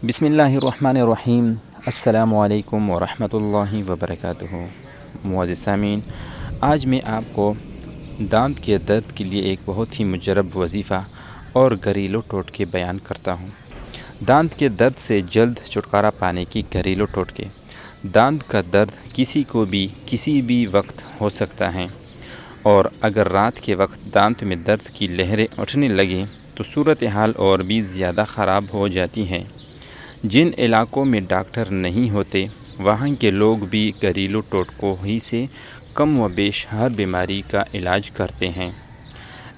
بسم اللہ الرحمن الرحیم۔ السلام علیکم ورحمۃ اللہ وبرکاتہ۔ معزز سامعین، آج میں آپ کو دانت کے درد کے لیے ایک بہت ہی مجرب وظیفہ اور گھریلو ٹوٹکے بیان کرتا ہوں۔ دانت کے درد سے جلد چھٹکارا پانے کی گھریلو ٹوٹکے۔ دانت کا درد کسی کو بھی کسی بھی وقت ہو سکتا ہے، اور اگر رات کے وقت دانت میں درد کی لہریں اٹھنے لگیں تو صورتحال اور بھی زیادہ خراب ہو جاتی ہے۔ جن علاقوں میں ڈاکٹر نہیں ہوتے وہاں کے لوگ بھی گھریلو ٹوٹکوں ہی سے کم و بیش ہر بیماری کا علاج کرتے ہیں۔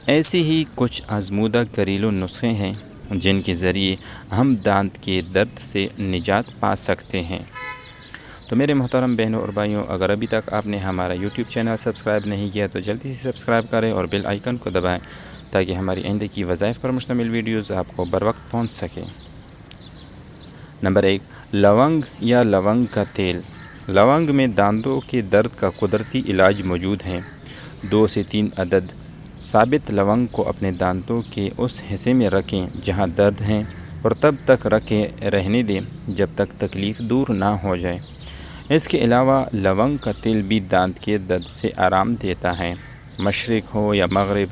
ایسے ہی کچھ آزمودہ گھریلو نسخے ہیں جن کے ذریعے ہم دانت کے درد سے نجات پا سکتے ہیں۔ تو میرے محترم بہنوں اور بھائیوں، اگر ابھی تک آپ نے ہمارا یوٹیوب چینل سبسکرائب نہیں کیا تو جلدی سے سبسکرائب کریں اور بیل آئیکن کو دبائیں تاکہ ہماری آئندہ کی وظائف پر مشتمل ویڈیوز آپ کو بروقت پہنچ سکیں۔ نمبر 1، لونگ یا لونگ کا تیل۔ لونگ میں دانتوں کے درد کا قدرتی علاج موجود ہے۔ 2 سے 3 عدد ثابت لونگ کو اپنے دانتوں کے اس حصے میں رکھیں جہاں درد ہے اور تب تک رہنے دیں جب تک تکلیف دور نہ ہو جائے۔ اس کے علاوہ لونگ کا تیل بھی دانت کے درد سے آرام دیتا ہے۔ مشرق ہو یا مغرب،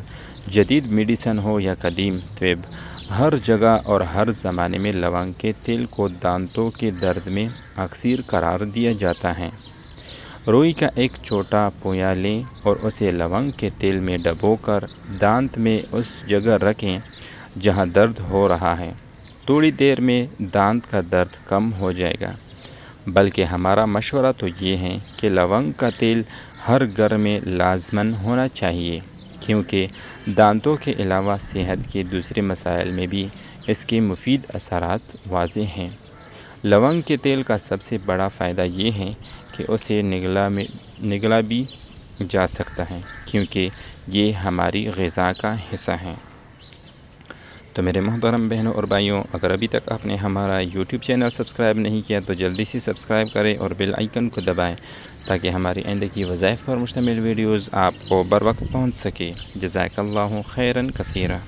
جدید میڈیسن ہو یا قدیم طب، ہر جگہ اور ہر زمانے میں لونگ کے تیل کو دانتوں کے درد میں اکثر قرار دیا جاتا ہے۔ روئی کا ایک چھوٹا پویا لیں اور اسے لونگ کے تیل میں ڈبو کر دانت میں اس جگہ رکھیں جہاں درد ہو رہا ہے۔ تھوڑی دیر میں دانت کا درد کم ہو جائے گا۔ بلکہ ہمارا مشورہ تو یہ ہے کہ لونگ کا تیل ہر گھر میں لازماً ہونا چاہیے، کیونکہ دانتوں کے علاوہ صحت کے دوسرے مسائل میں بھی اس کے مفید اثرات واضح ہیں۔ لونگ کے تیل کا سب سے بڑا فائدہ یہ ہے کہ اسے نگلا بھی جا سکتا ہے، کیونکہ یہ ہماری غذا کا حصہ ہے۔ تو میرے محترم بہنوں اور بھائیوں، اگر ابھی تک آپ نے ہمارا یوٹیوب چینل سبسکرائب نہیں کیا تو جلدی سے سبسکرائب کریں اور بیل آئیکن کو دبائیں تاکہ ہماری آئندہ کی وظائف پر مشتمل ویڈیوز آپ کو بروقت پہنچ سکے۔ جزاک اللہ خیراً کثیرا۔